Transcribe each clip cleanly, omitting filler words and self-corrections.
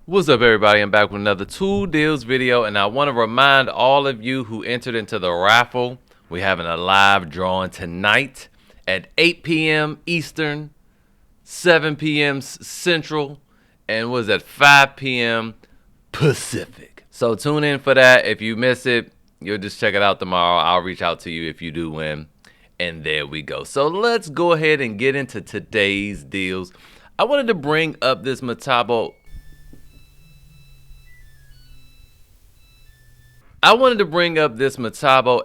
What's up, everybody? I'm back with another Tool Deals video, and I want to remind all of you who entered into the raffle, we're having a live drawing tonight at 8 p.m. Eastern, 7 p.m. Central, and was at 5 p.m. Pacific. So tune in for that. If you miss it, you'll just check it out tomorrow. I'll reach out to you if you do win. And there we go. So let's go ahead and get into today's deals. I wanted to bring up this Metabo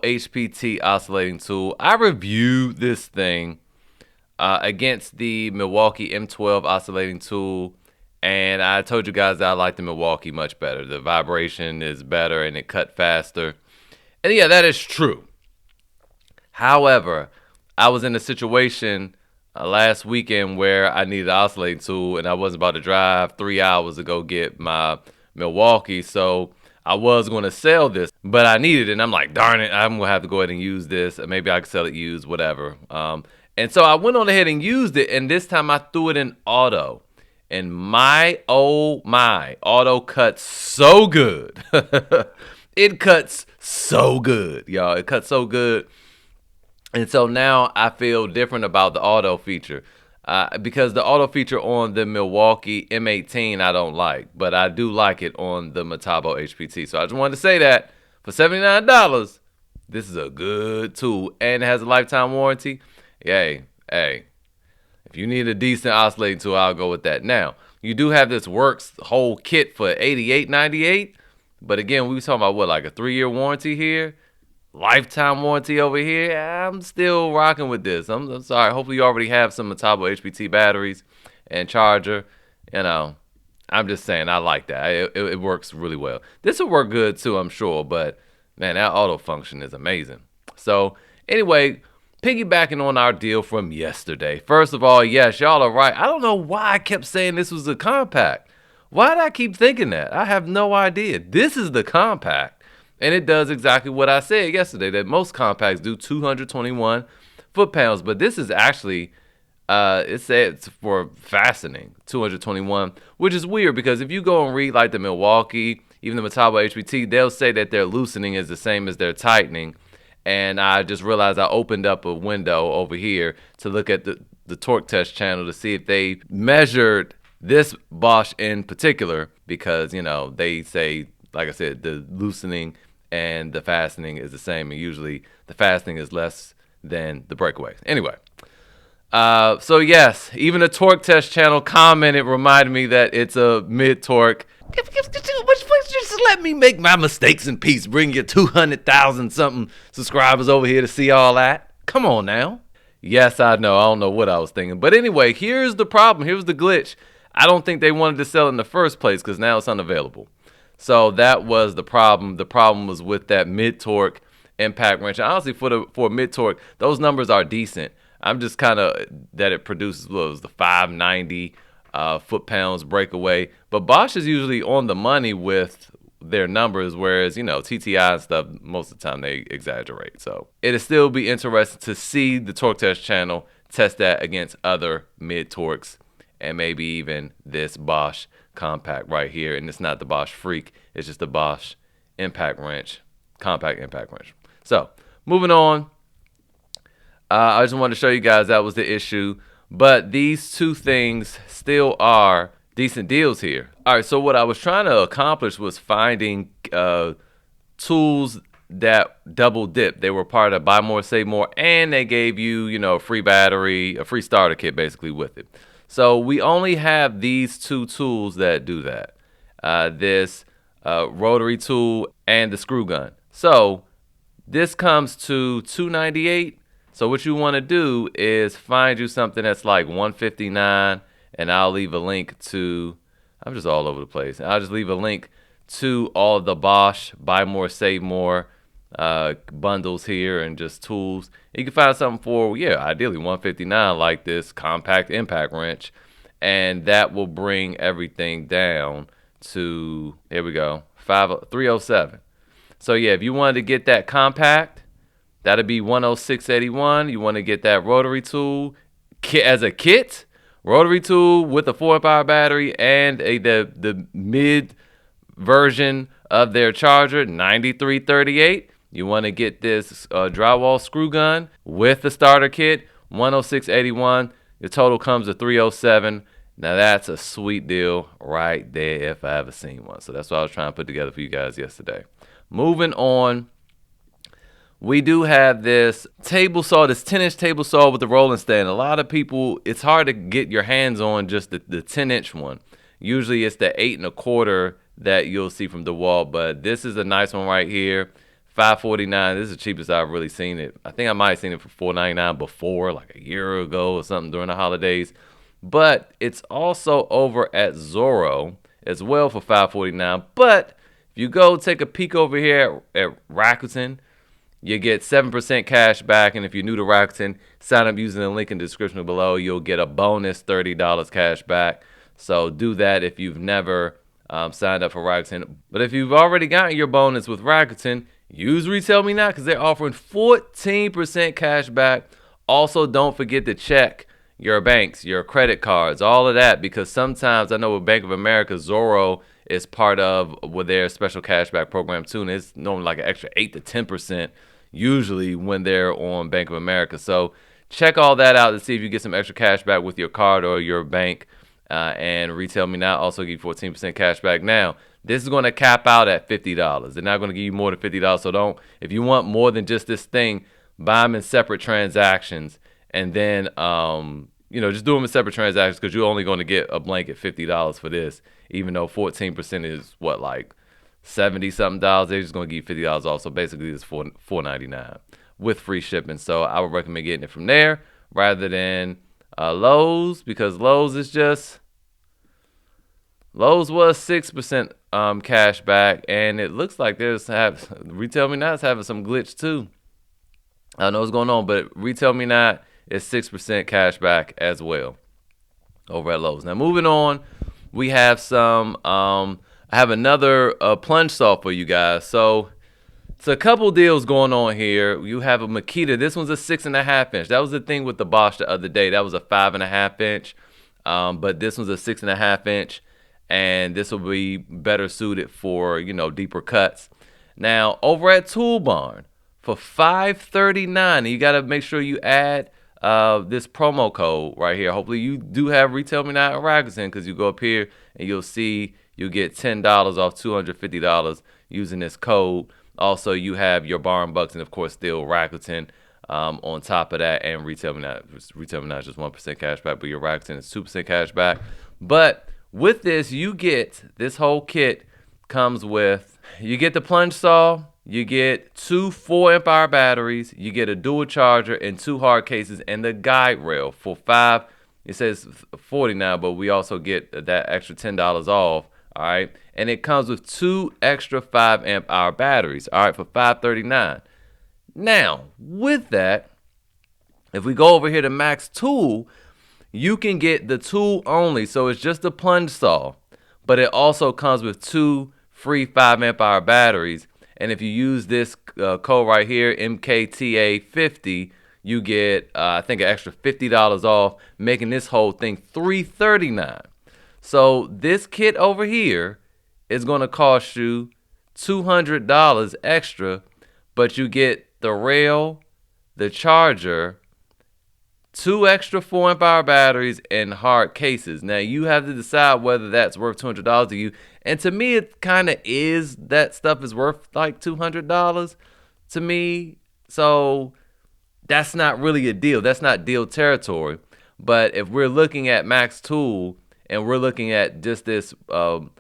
HPT oscillating tool. I reviewed this thing against the Milwaukee M12 oscillating tool, and I told you guys that I like the Milwaukee much better. The vibration is better and it cut faster. And yeah, that is true. However, I was in a situation last weekend where I needed an oscillating tool, and I wasn't about to drive 3 hours to go get my Milwaukee, so I was going to sell this, but I needed it, and I'm like, darn it, I'm going to have to go ahead and use this. Maybe I can sell it used, whatever. And so I went on ahead and used it, and this time I threw it in auto. And my auto cuts so good. It cuts so good, y'all. It cuts so good. And so now I feel different about the auto feature. Because the auto feature on the Milwaukee M18 I don't like, but I do like it on the Metabo HPT. So I just wanted to say that for $79, this is a good tool, and it has a lifetime warranty. Yay, hey, if you need a decent oscillating tool, I'll go with that. Now, you do have this Works whole kit for $88.98, but again, we were talking about what, like a 3-year warranty here? Lifetime warranty over here. I'm still rocking with this. I'm sorry. Hopefully you already have some Metabo HPT batteries and charger. You know, I'm just saying I like that. It works really well. This will work good too, I'm sure. But man, that auto function is amazing. So anyway, piggybacking on our deal from yesterday. First of all, yes, y'all are right. I don't know why I kept saying this was a compact. Why did I keep thinking that? I have no idea. This is the compact. And it does exactly what I said yesterday, that most compacts do 221 foot-pounds. But this is actually, it says for fastening, 221, which is weird because if you go and read like the Milwaukee, even the Metabo HPT, they'll say that their loosening is the same as their tightening. And I just realized I opened up a window over here to look at the torque test channel to see if they measured this Bosch in particular because, you know, they say, like I said, the loosening and the fastening is the same, and usually the fastening is less than the breakaway. Anyway, so yes, even the torque test channel commented, reminded me that it's a mid-torque. Just let me make my mistakes in peace. Bring your 200,000 something subscribers over here to see all that. Come on now. Yes, I know. I don't know what I was thinking. But anyway, here's the problem. Here's the glitch. I don't think they wanted to sell it in the first place because now it's unavailable. So that was the problem. The problem was with that mid-torque impact wrench. Honestly, for a mid-torque, those numbers are decent. I'm just kind of that it produces what was the 590 foot-pounds breakaway. But Bosch is usually on the money with their numbers, whereas, you know, TTI and stuff, most of the time they exaggerate. So it'll still be interesting to see the torque test channel test that against other mid-torques and maybe even this Bosch Compact right here. And it's not the Bosch Freak, it's just the Bosch impact wrench, compact impact wrench. So moving on, I just wanted to show you guys that was the issue, but these two things still are decent deals here. All right, so what I was trying to accomplish was finding tools that double dip. They were part of Buy More, Save More, and they gave you, you know, a free battery, a free starter kit basically with it. So we only have these two tools that do that. This rotary tool and the screw gun. So this comes to $298. So what you want to do is find you something that's like $159, and I'll leave a link to, I'm just all over the place. I'll just leave a link to all of the Bosch Buy More, Save More bundles here and just tools. You can find something for, yeah, ideally $159 like this compact impact wrench, and that will bring everything down to, here we go, 307. So yeah, if you wanted to get that compact, that'd be $106.81. You want to get that rotary tool as a kit, rotary tool with a 4 amp hour battery and the mid version of their charger, 9338. You want to get this drywall screw gun with the starter kit, 106.81. The total comes to 307. Now that's a sweet deal right there if I ever seen one. So that's what I was trying to put together for you guys yesterday. Moving on, we do have this table saw, this 10-inch table saw with the rolling stand. A lot of people, it's hard to get your hands on just the 10-inch one. Usually it's the 8 1/4 that you'll see from DeWALT, but this is a nice one right here. $549. This is the cheapest I've really seen it. I think I might have seen it for $4.99 before, like a year ago or something during the holidays. But it's also over at Zoro as well for $549. But if you go take a peek over here at Rakuten, you get 7% cash back. And if you're new to Rakuten, sign up using the link in the description below. You'll get a bonus $30 cash back. So do that if you've never signed up for Rakuten. But if you've already gotten your bonus with Rakuten, use Retail Me Not because they're offering 14% cash back. Also, don't forget to check your banks, your credit cards, all of that, because sometimes I know with Bank of America, Zoro is part of with their special cashback program too, and it's normally like an extra 8 to 10% usually when they're on Bank of America. So check all that out to see if you get some extra cash back with your card or your bank. And Retail Me Now also give you 14% cash back. Now, this is going to cap out at $50. They're not going to give you more than $50. So don't, if you want more than just this thing, buy them in separate transactions. And then, just do them in separate transactions because you're only going to get a blanket $50 for this, even though 14% is what, like $70-something. They're just going to give you $50 off. So basically, it's $4.99 with free shipping. So I would recommend getting it from there rather than Lowe's, because Lowe's was 6% cash back, and it looks like Retail Me Not is having some glitch too. I don't know what's going on, but Retail Me Not is 6% cash back as well over at Lowe's. Now moving on, we have some I have another plunge saw for you guys. So it's a couple deals going on here. You have a Makita. This one's a 6.5 inch. That was the thing with the Bosch the other day. That was a 5.5 inch. But this one's a 6.5 inch. And this will be better suited for, deeper cuts. Now, over at Toolbarn, for $539, you got to make sure you add this promo code right here. Hopefully you do have Retail Me Not at Rakuten, because you go up here and you'll see you get $10 off $250 using this code. Also, you have your Barn Bucks and, of course, still Rakuten on top of that, and Retail Me Not. Retail Me Not is just 1% cash back, but your Rakuten is 2% cash back. But with this, you get this whole kit comes with, you get the plunge saw, you get 2 4 amp hour batteries, you get a dual charger and 2 hard cases and the guide rail for $5. It says $40 now, but we also get that extra $10 off. All right, and it comes with 2 extra 5 amp hour batteries. All right, for $539. Now, with that, if we go over here to MaxTool, you can get the tool only. So it's just a plunge saw, but it also comes with 2 free 5 amp hour batteries. And if you use this code right here, MKTA50, you get, I think, an extra $50 off, making this whole thing $339. So this kit over here is going to cost you $200 extra, but you get the rail, the charger, 2 extra 4 amp hour batteries, and hard cases. Now you have to decide whether that's worth $200 to you. And to me, it kind of is. That stuff is worth like $200 to me. So that's not really a deal. That's not deal territory. But if we're looking at MaxTool and we're looking at just this, the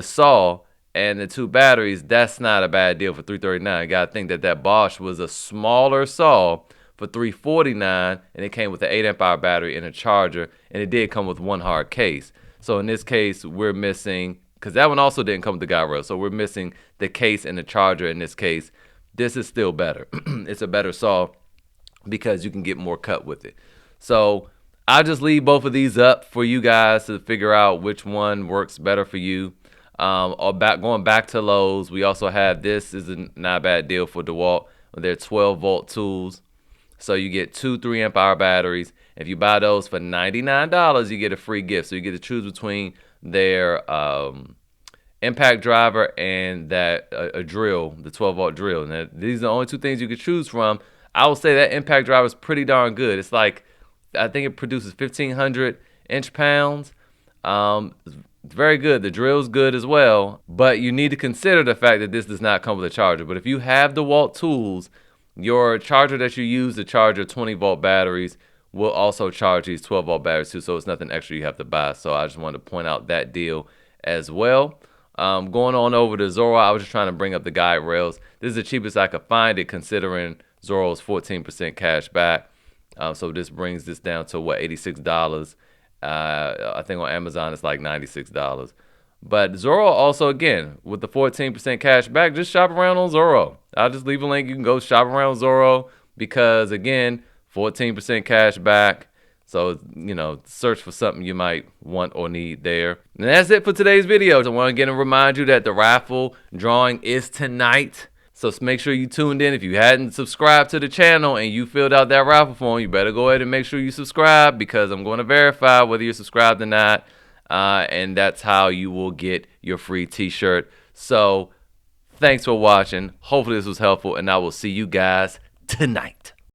saw and the 2 batteries, that's not a bad deal for $339. You gotta think that Bosch was a smaller saw for $349, and it came with an 8 amp hour battery and a charger, and it did come with 1 hard case. So in this case, we're missing, because that one also didn't come with the guide rail, so we're missing the case and the charger in this case. This is still better. It's a better saw because you can get more cut with it. So I'll just leave both of these up for you guys to figure out which one works better for you. Going back to Lowe's, we also have, this is not a bad deal for DeWALT. They're 12-volt tools. So you get 2 3 amp hour batteries, If you buy those for $99, you get a free gift. So you get to choose between their impact driver and that a drill, the 12-volt drill. Now, these are the only two things you could choose from. I would say that impact driver is pretty darn good. It's like, I think it produces 1,500 inch-pounds. It's very good. The drill's good as well, but you need to consider the fact that this does not come with a charger. But if you have DeWALT tools, your charger that you use to charge your 20-volt batteries will also charge these 12-volt batteries too, so it's nothing extra you have to buy. So I just wanted to point out that deal as well. Going on over to Zoro, I was just trying to bring up the guide rails. This is the cheapest I could find it, considering Zoro's 14% cash back. So this brings this down to what, $86. I think on Amazon it's like $96. But Zoro also, again, with the 14% cash back, just shop around on Zoro. I'll just leave a link. You can go shop around Zoro because, again, 14% cash back. So, you know, search for something you might want or need there. And that's it for today's video. I want to again remind you that the raffle drawing is tonight. So make sure you tuned in. If you hadn't subscribed to the channel and you filled out that raffle form, you better go ahead and make sure you subscribe, because I'm going to verify whether you're subscribed or not. And that's how you will get your free t-shirt. So thanks for watching. Hopefully this was helpful, and I will see you guys tonight.